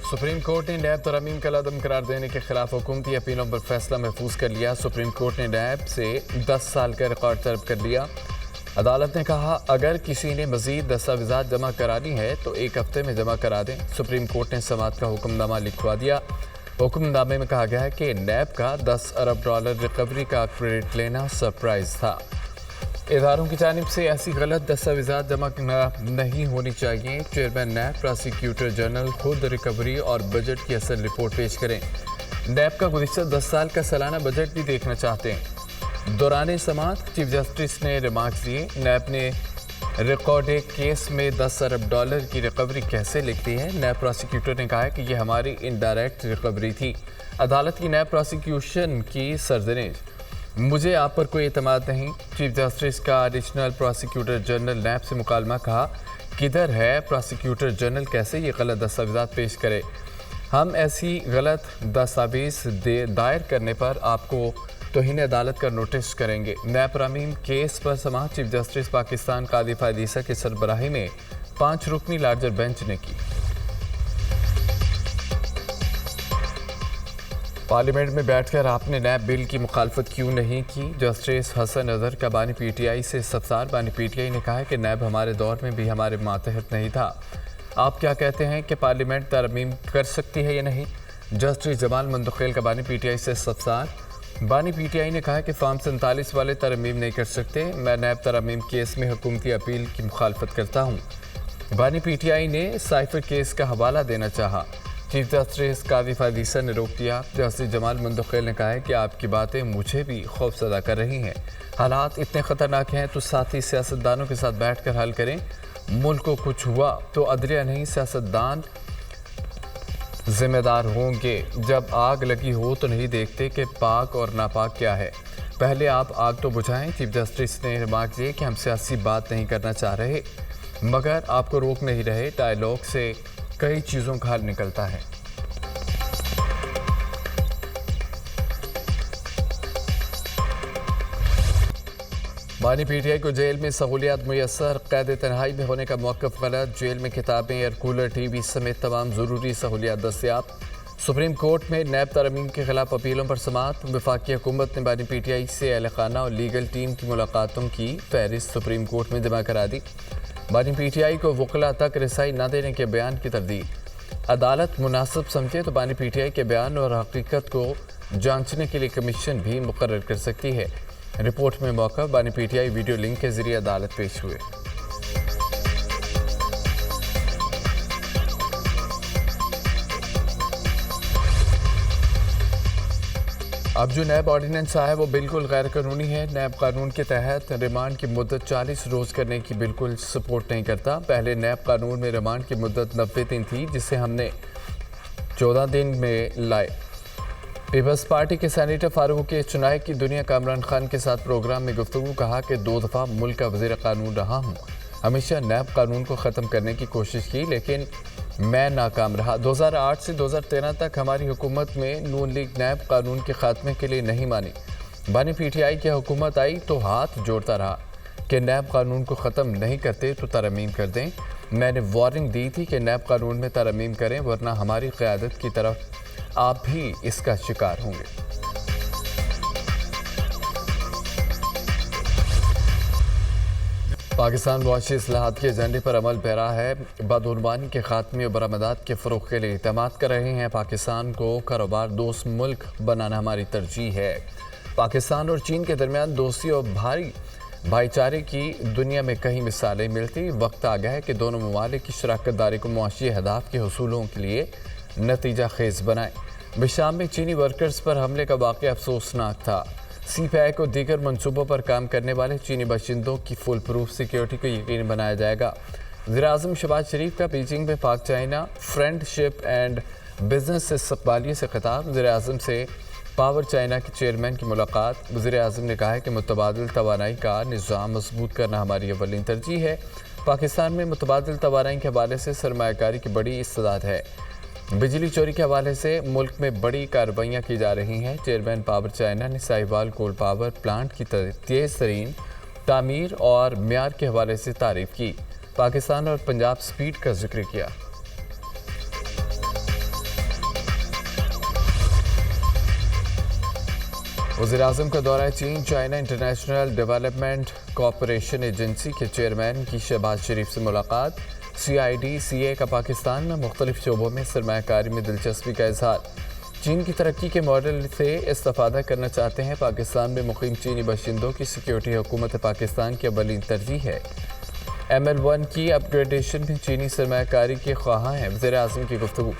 Supreme court ने नैब तरमीम का लदम करार देने के खिलाफ हुकूमती अपीलों पर फैसला महफूज कर लिया। सुप्रीम कोर्ट ने नैब से 10 साल का रिकॉर्ड तलब कर लिया। अदालत ने कहा अगर किसी ने मजीद दस्तावेजात जमा करानी है तो 1 हफ्ते में जमा करा दें। सुप्रीम कोर्ट ने समाअत का हुक्मनामा लिखवा दिया। हुक्मनामे में कहा गया है कि नैब का $10 अरब रिकवरी का क्रेडिट लेना सरप्राइज था। इदारों की जानिब से ऐसी गलत दस्तावेजात जमा नहीं होनी चाहिए। चेयरमैन नैब प्रोसिक्यूटर जनरल खुद रिकवरी और बजट की असल रिपोर्ट पेश करें। नैब का गुज़िश्ता 10 साल का सालाना बजट भी देखना चाहते हैं। दौरान समाअत चीफ जस्टिस ने रिमार्क्स दिए। नैब ने रिकॉर्ड केस में $10 अरब की रिकवरी कैसे लिखती है। नैब प्रोसिक्यूटर ने कहा है कि यह हमारी इनडायरेक्ट रिकवरी थी। अदालत की नैब प्रोसिक्यूशन की सरजनेश, मुझे आप पर कोई एतमाद नहीं। चीफ जस्टिस का एडिशनल प्रोसिक्यूटर जनरल नैब से मुकालमा, कहा किधर है प्रोसिक्यूटर जनरल, कैसे ये गलत दस्तावेजात पेश करे। हम ऐसी गलत दस्तावेज दायर करने पर आपको तौहीन अदालत का नोटिस करेंगे। नैब तरमीम केस पर समाअत चीफ जस्टिस पाकिस्तान कादी फायदीसा की सरबराही में 5 रुकनी लार्जर बेंच ने की। पार्लियामेंट में बैठकर आपने नैब बिल की मुखालफत क्यों नहीं की। जस्टिस हसन अजहर का बानी पीटीआई से इस्तफसार। बानी पीटीआई ने कहा है कि नैब हमारे दौर में भी हमारे मातहत नहीं था। आप क्या कहते हैं कि पार्लियामेंट तरमीम कर सकती है या नहीं। जस्टिस जमाल मंदखेल का बानी पीटीआई से इस्तफसार। बानी पीटीआई ने कहा है कि फॉर्म 47 वाले तरमीम नहीं कर सकते। मैं नैब तरमीम केस में हुकूमती अपील की मुखालफत करता हूँ। बानी पीटीआई ने साइफर केस का हवाला देना चाहा। चीफ जस्टिस कादी फायदीसा ने रोक दिया। जस्टिस जमाल मंदखेल ने कहा है कि आपकी बातें मुझे भी खौफजदा कर रही हैं। हालात इतने ख़तरनाक हैं तो साथी सियासतदानों के साथ बैठकर हल करें। मुल्क को कुछ हुआ तो अदलिया नहीं, सियासतदान जिम्मेदार होंगे। जब आग लगी हो तो नहीं देखते कि पाक और नापाक क्या है, पहले आप आग तो बुझाएं। चीफ जस्टिस ने रिमार्क दिए कि हम सियासी बात नहीं करना चाह रहे मगर आपको रोक नहीं रहे। डायलॉग से कई चीज़ों का हल निकलता है। बानी पीटीआई को जेल में सहूलियात मुयस्सर, कैद तन्हाई में होने का मौक़िफ़ गलत। जेल में किताबें, एयर कूलर, टीवी समेत तमाम ज़रूरी सहूलियात दस्तियाब। सुप्रीम कोर्ट में नैब तरमीम के खिलाफ अपीलों पर समाअत। वफाकी हुकूमत ने बानी पीटीआई से अहल खाना और लीगल टीम की मुलाकातों की फहरिस्त सुप्रीम कोर्ट में जमा करा दी। बानी पीटीआई को वकला तक रिसाई न देने के बयान की तरदीद। अदालत मुनासिब समझे तो बानी पीटीआई के बयान और हकीकत को जांचने के लिए कमीशन भी मुकर्रर कर सकती है। रिपोर्ट में मौका बानी पीटीआई वीडियो लिंक के जरिए अदालत पेश हुए। अब जो नैब ऑर्डिनेंस आया है वो बिल्कुल गैर कानूनी है। नैब कानून के तहत रिमांड की मुद्दत 40 रोज़ करने की बिल्कुल सपोर्ट नहीं करता। पहले नैब कानून में रिमांड की मुद्दत 90 दिन थी, जिसे हमने 14 दिन में लाए। पीपल्स पार्टी के सेनेटर फारूक चुनाई की दुनिया का इमरान खान के साथ प्रोग्राम में गुफ्तगू, कहा कि 2 दफ़ा मुल्क का वज़ीर कानून रहा हूँ, हमेशा नैब कानून को ख़त्म करने की कोशिश की लेकिन मैं नाकाम रहा। 2008 से 2013 तक हमारी हुकूमत में नून लीग नैब कानून के खात्मे के लिए नहीं मानी। बानी पीटीआई की हुकूमत आई तो हाथ जोड़ता रहा कि नैब कानून को ख़त्म नहीं करते तो तरमीम कर दें। मैंने वार्निंग दी थी कि नैब कानून में तरमीम करें वरना हमारी क़यादत की तरफ आप भी इसका शिकार होंगे। पाकिस्तान मुआशी इस्लाहात के एजेंडे पर अमल पैरा है। बदउनवानी के खात्मे और बरामदात के फ़रोग़ के लिए इक़दामात कर रहे हैं। पाकिस्तान को कारोबार दोस्त मुल्क बनाना हमारी तरजीह है। पाकिस्तान और चीन के दरमियान दोस्ती और भाईचारे की दुनिया में कई मिसालें मिलती। वक्त आ गया है कि दोनों ममालिक की शराकत दारी को मुआशी अहदाफ के हसूलों के लिए नतीजा खेज बनाएं। बिशाम में चीनी वर्कर्स पर हमले का वाक़या अफसोसनाक था। CPI को दीगर मनसूबों पर काम करने वाले चीनी बाशिंदों की फुल प्रूफ सिक्योरिटी को यकीनी बनाया जाएगा। वज़ीर-ए-आज़म शहबाज शरीफ का बीजिंग में पाक चाइना फ्रेंडशिप एंड बिजनेस इस्तक़बालिये से खिताब। वज़ीर-ए-आज़म से पावर चाइना के चेयरमैन की मुलाकात। वज़ीर-ए-आज़म ने कहा है कि मुतबादिल तवानाई का निज़ाम मजबूत करना हमारी अव्वलीन तरजीह है। पाकिस्तान में मुतबादिल तवानाई के हवाले से सरमायाकारी की बड़ी इस्तेदाद है। बिजली चोरी के हवाले से मुल्क में बड़ी कार्रवाइयाँ की जा रही हैं। चेयरमैन पावर चाइना ने साहिवाल कोल पावर प्लांट की तेज़ तरीन तामीर और म्यार के हवाले से तारीफ़ की। पाकिस्तान और पंजाब स्पीड का जिक्र किया। वज़ीर-ए-आज़म का दौरा चीन China international development corporation agency के चेयरमैन की शहबाज शरीफ से मुलाकात। CIDCA का पाकिस्तान में मुख्तलिफ शोबों में सरमायाकारी में दिलचस्पी का इजहार। चीन की तरक्की के मॉडल से इस्तेफादा करना चाहते हैं। पाकिस्तान में मुकीम चीनी बाशिंदों की सिक्योरिटी हुकूमत पाकिस्तान की अव्वलीन तरजीह है। ML1 की अपग्रेडेशन में चीनी सरमायाकारी के ख्वाहां हैं। वज़ीर-ए-आज़म की गुफ्तगू।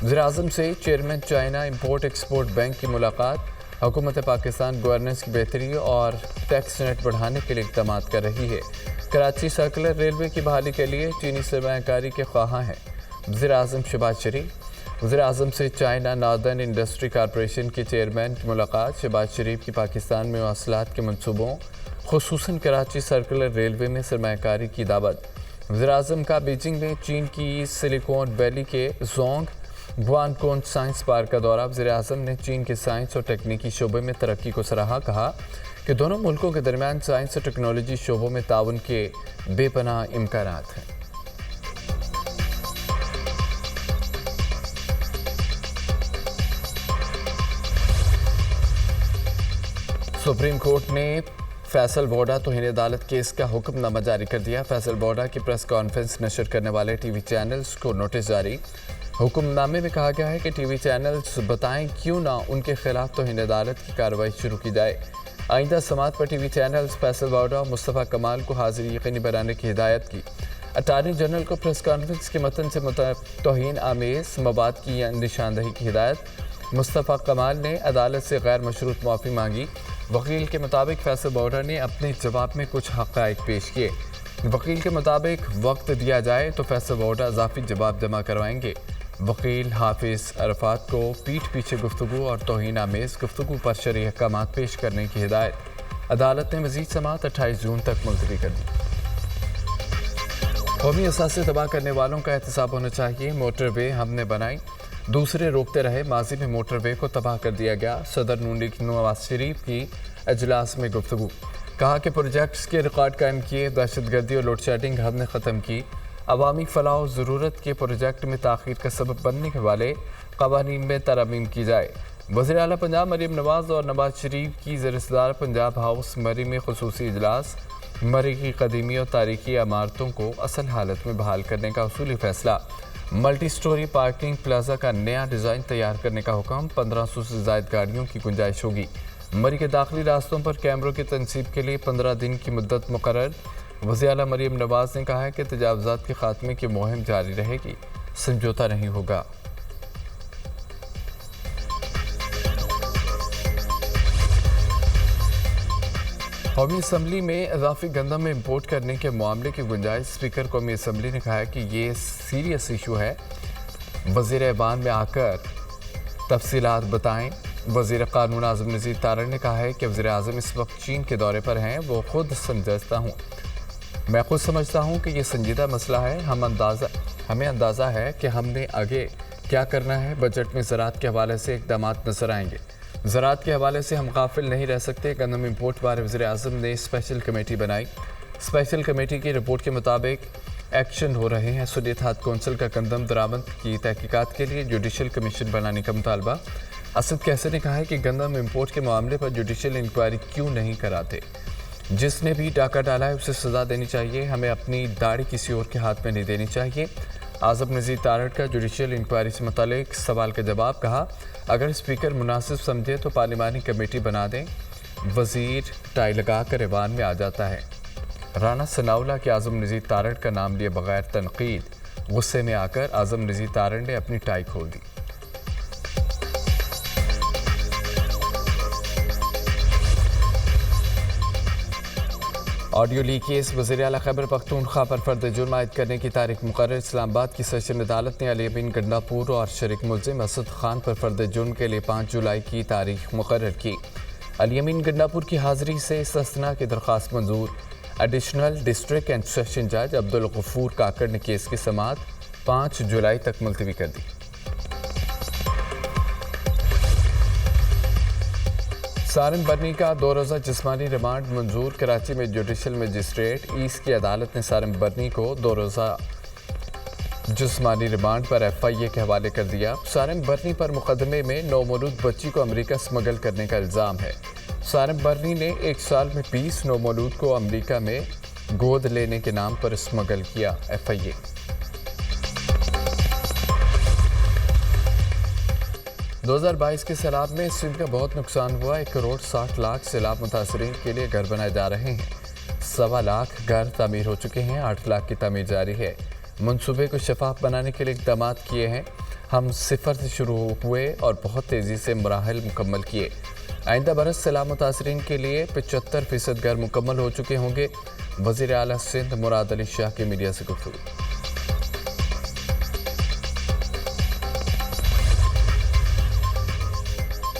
वज़ीर-ए-आज़म से chairman China import export bank की मुलाकात। हुकूमत पाकिस्तान गवर्नेंस की बेहतरी और टैक्स नेट बढ़ाने के लिए इक़दाम कर रही है। कराची सर्कुलर रेलवे की बहाली के लिए चीनी सरमायाकारी के ख्वाहां हैं। वज़ीर-ए-आज़म शहबाज शरीफ। वज़ीर-ए-आज़म से चाइना नॉर्दर्न इंडस्ट्री कॉरपोरेशन के चेयरमैन की मुलाकात। शहबाज शरीफ की पाकिस्तान में मवासलात के मनसूबों खुसूसन कराची सर्कुलर रेलवे में सरमायाकारी की दावत। वज़ीर-ए-आज़म का बीजिंग में चीन की सिलिकॉन वैली के जोंग गुआनकोन साइंस पार्क का दौरा। वज़ीर-ए-आज़म ने चीन के साइंस और तकनीकी शोबे में तरक्की को सराहा। कहा कि दोनों मुल्कों के दरमियान साइंस और टेक्नोलॉजी शोबों में ताउन के बेपनाह इम्कानात हैं। सुप्रीम कोर्ट ने फैसल बोडा तौहीन अदालत केस का हुक्मनामा जारी कर दिया। फैसल बोडा की प्रेस कॉन्फ्रेंस नशर करने वाले टीवी चैनल्स को नोटिस जारी। हुक्मनामे में कहा गया है कि टीवी चैनल्स बताएं क्यों ना उनके खिलाफ तौहीन अदालत की कार्रवाई शुरू की जाए। आइंदा समात पर टीवी चैनल्स फैसल बोडा और मुस्तफ़ा कमाल को हाजिरी यकीनी बनाने की हिदायत की। अटारनी जनरल को प्रेस कॉन्फ्रेंस के मतन से तौहीन आमेज मवाद की निशानदही की हिदायत। मुस्तफ़ा कमाल ने अदालत से गैर मशरूत माफ़ी मांगी। वकील के मुताबिक फैसल बोडा ने अपने जवाब में कुछ हक़ाइक़ पेश किए। वकील के मुताबिक वक्त दिया जाए तो फैसल बोडा इजाफी जवाब जमा करवाएंगे। वकील हाफिज़ अरफात को पीठ पीछे गुफ्तगू और तौहीन आमेज गुफ्तगू पर शरई अहकामात पेश करने की हिदायत। अदालत ने मज़ीद समाअत 28 जून तक मुलतवी कर दी। कौमी असासे तबाह करने वालों का एहतसाब होना चाहिए। मोटर वे हमने बनाई, दूसरे रोकते रहे। माजी में मोटर वे को तबाह कर दिया गया। सदर नून लीग नवाज शरीफ की अजलास में गुफ्तगू। कहा कि प्रोजेक्ट्स के रिकॉर्ड कायम किए, दहशतगर्दी और लोड शेडिंग हमने ख़त्म की। अवामी फलाह ज़रूरत के प्रोजेक्ट में ताख़ीर का सबब बनने के वाले क़वानीन में तरमीम की जाए। वज़ीर आला पंजाब मरीम नवाज़ और नवाज शरीफ की ज़र-ए-सदार पंजाब हाउस मरी में ख़ुसूसी इजलास। मरी की कदीमी और तारीखी इमारतों को असल हालत में बहाल करने का उसूली फ़ैसला। मल्टी स्टोरी पार्किंग प्लाजा का नया डिज़ाइन तैयार करने का हुक्म। 1500 से ज़ायद गाड़ियों की गुंजाइश होगी। मरी के दाखिली रास्तों पर कैमरों की तनसीब के लिए 15 दिन की मुद्दत मुकर्रर। वज़ीर आला मरीम नवाज़ ने कहा है कि तजावुज़ात के खात्मे की मुहिम जारी रहेगी, समझौता नहीं होगा। कौमी असम्बली में इजाफी गंदम में इम्पोर्ट करने के मामले की गुंजाइश। स्पीकर कौमी असम्बली ने कहा है कि ये सीरियस इशू है, वज़ीर ऐवान में आकर तफसीलात बताएं। वज़ीर क़ानून आज़म नज़ीर तारड़ ने कहा है कि वज़ीर-ए-आज़म इस वक्त चीन के दौरे पर हैं। मैं खुद समझता हूँ कि ये संजीदा मसला है। हमें अंदाज़ा है कि हमने आगे क्या करना है। बजट में ज़राअत के हवाले से इक़दाम नज़र आएंगे। ज़राअत के हवाले से हम गाफिल नहीं रह सकते। गंदम इम्पोर्ट बारे वज़ीर-ए-आज़म ने स्पेशल कमेटी बनाई। स्पेशल कमेटी की रिपोर्ट के मुताबिक एक्शन हो रहे हैं। सुन्नियत कौंसिल का गंदम दरामद की तहकीकात के लिए जुडिशल कमीशन बनाने का मुतालबा। असद कैसे ने कहा है कि गंदम इम्पोर्ट के मामले पर जुडिशल इंक्वायरी क्यों नहीं कराते। जिसने भी डाका डाला है उसे सज़ा देनी चाहिए। हमें अपनी दाढ़ी किसी और के हाथ में नहीं देनी चाहिए। आज़म नज़ीर तारड़ का जुडिशल इंक्वायरी से मुतालिक सवाल का जवाब। कहा अगर स्पीकर मुनासिब समझे तो पार्लिमानी कमेटी बना दें। वज़ीर टाई लगा कर ऐवान में आ जाता है। राना सनाउल्लाह के आज़म नज़ीर तारड़ का नाम लिए बगैर तनकीद। गुस्से में आकर आज़म नज़ीर तारड़ ने अपनी टाई खोल दी। Audio leak case. वज़ीर आला खैबर पख्तूनख्वा पर फर्द जुर्म आयद करने की तारीख मुकर्रर। इस्लामाबाद की सेशन अदालत ने अली अमीन गंडापुर और शरीक मुल्ज़िम असद खान पर फर्द जुर्म के लिए 5 जुलाई की तारीख मुकर्रर की। अली अमीन गंडापुर की हाज़िरी से इस्तिस्ना की दरख्वास्त मंजूर। एडिशनल डिस्ट्रिक्ट एंड सेशन जज अब्दुल गफूर काकड़ ने केस की समाअत 5 जुलाई तक मुलतवी कर दी। सारन बर्नी का 2 रोज़ा जिस्मानी रिमांड मंजूर। कराची में जुडिशल मजिस्ट्रेट ईस्ट की अदालत ने सारन बर्नी को 2 रोज़ा जिस्मानी रिमांड पर FIA के हवाले कर दिया। सारन बर्नी पर मुकदमे में नौमौलूद बच्ची को अमेरिका स्मगल करने का इल्ज़ाम है। सारम बर्नी ने एक साल में 20 नौमौलूद को अमेरिका में गोद लेने के नाम पर स्मगल किया। FIA। दो 2022 के सैलाब में सिंध का बहुत नुकसान हुआ। 1 करोड़ 60 लाख सैलाब मुतासरीन के लिए घर बनाए जा रहे हैं। 1.25 लाख घर तामीर हो चुके हैं। 8 लाख की तामीर जारी है। मंसूबे को शफाफ बनाने के लिए इक़दाम किए हैं। हम सिफर से शुरू हुए और बहुत तेज़ी से मराहल मुकम्मल किए। आइंदा बरस सैलाब मुतासरीन के लिए 75% घर मुकम्मल हो चुके होंगे। वज़ीर आला सिंध मुराद अली शाह की मीडिया से गुफ्तगू।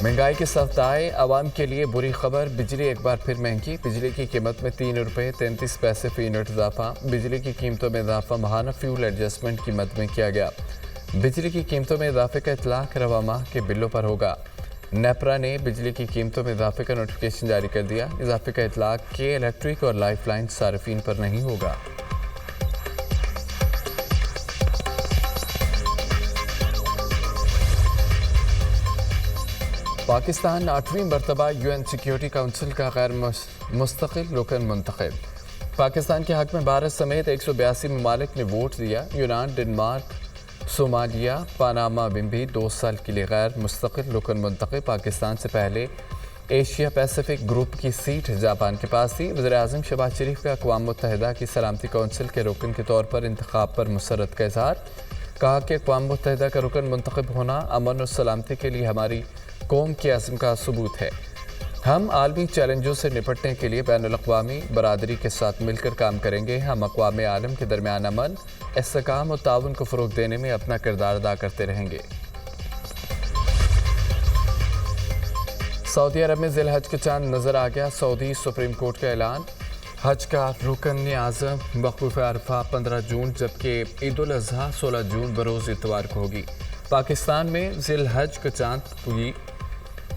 महंगाई के सफ्ताए आवाम के लिए बुरी खबर। बिजली एक बार फिर महंगी। बिजली की कीमत में 3 रुपये 33 पैसे फी यूनिट इजाफा। बिजली की कीमतों में इजाफा माहाना फ्यूल एडजस्टमेंट की मद में किया गया। बिजली की कीमतों में इजाफे का इतलाक रवा माह के बिलों पर होगा। नेपरा ने बिजली की कीमतों में इजाफे का नोटिफिकेशन जारी कर दिया। इजाफे का इतलाक के इलेक्ट्रिक और लाइफ लाइन सार्फिन पर नहीं होगा। पाकिस्तान 8वीं मरतबा UN सिक्योरिटी काउंसिल का गैर मुस्तकिल रुकन मुंतखब। पाकिस्तान के हक में भारत समेत 182 ममालिक ने वोट दिया। यूनान, डेनमार्क, सोमालिया, पनामा में भी 2 साल के लिए गैर मुस्तकिल रुकन मुंतखब। पाकिस्तान से पहले एशिया पैसिफिक ग्रुप की सीट जापान के पास थी। वज़ीर-ए-आज़म शहबाज शरीफ का अक़वाम मुत्तहिदा की सलामती कौंसिल के रुकन के तौर पर इंतखाब पर मुसर्रत का इज़हार। कहा कि अक़वाम मुत्तहिदा का रुकन मुंतखब होना अमन और सलामती के लिए हमारी कौम के अज़्म का सबूत है। हम आलमी चैलेंजों से निपटने के लिए बैनुल-अक़वामी बरादरी के साथ मिलकर काम करेंगे। हम अक़वाम आलम के दरमियान अमन, इस्तेहकाम और ताउन को फ़रोग़ देने में अपना किरदार अदा करते रहेंगे। सऊदी अरब में ज़िल हज का चांद नज़र आ गया। सऊदी सुप्रीम कोर्ट का ऐलान। हज का रुकन आज़म वक़ूफ़ अरफा 15 जून जबकि ईद उल अज़हा 16 जून बरोज़ इतवार को होगी। पाकिस्तान में ज़िल हज का चांद की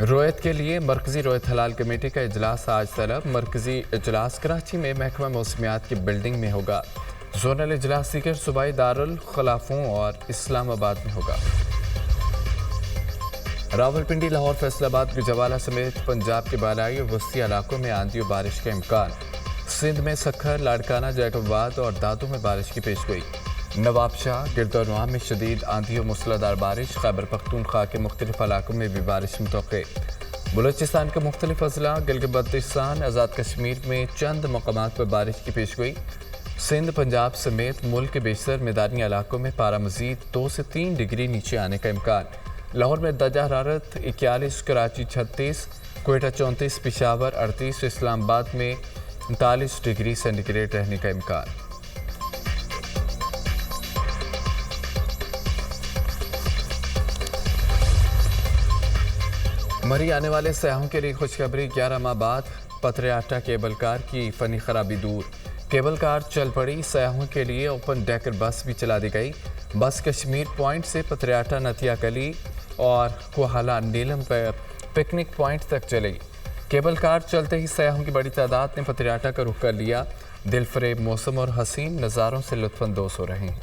रोयत के लिए मरकज़ी रोयत हलाल कमेटी का इजलास आज तलब। मरकज़ी इजलास कराची में महकमा मौसमियात की बिल्डिंग में होगा। जोनल इजलास दीगर सूबाई दारुल खिलाफों और इस्लामाबाद में होगा। रावलपिंडी, लाहौर, फैसलाबाद, गुजरावाला समेत पंजाब के बालाई और वस्ती इलाकों में आंधी और बारिश का इम्कान। सिंध में सखर, लाड़काना, जैकबाबाद और दादू में बारिश की पेशगोई। नवाबशाह, गिरदौनवा में शदीद आंधी और मूसलाधार बारिश। खैबर पख्तूनख्वा के मुख्तलिफ इलाकों में भी बारिश मुतवक्के। बलूचिस्तान के मुख्तलिफ अजला, गिलगित-बल्तिस्तान, आज़ाद कश्मीर में चंद मकामात पर बारिश की पेशगोई। सिंध, पंजाब समेत मुल्क के बेशतर मैदानी इलाकों में पारा मज़ीद 2 से 3 डिग्री नीचे आने का इम्कान। लाहौर में दर्जा हरारत 41, कराची 36, कोयटा 34, पेशावर 38, इस्लामाबाद में 39 डिग्री सेंटीग्रेड रहने का इम्कान। मरी आने वाले सयाहों के लिए खुशखबरी। 11 माह बाद पथरियाटा केबल कार की फनी खराबी दूर। केबल कार चल पड़ी। सयाहों के लिए ओपन डेकर बस भी चला दी गई। बस कश्मीर पॉइंट से पथरियाटा, नथिया कली और कोहाला नीलम पर पिकनिक पॉइंट तक चली। केबल कार चलते ही सयाहों की बड़ी तादाद ने पथरियाटा का रुख कर लिया। दिलफरेब मौसम और हसीन नज़ारों से लुत्फ़अंदोज़ हो रहे हैं।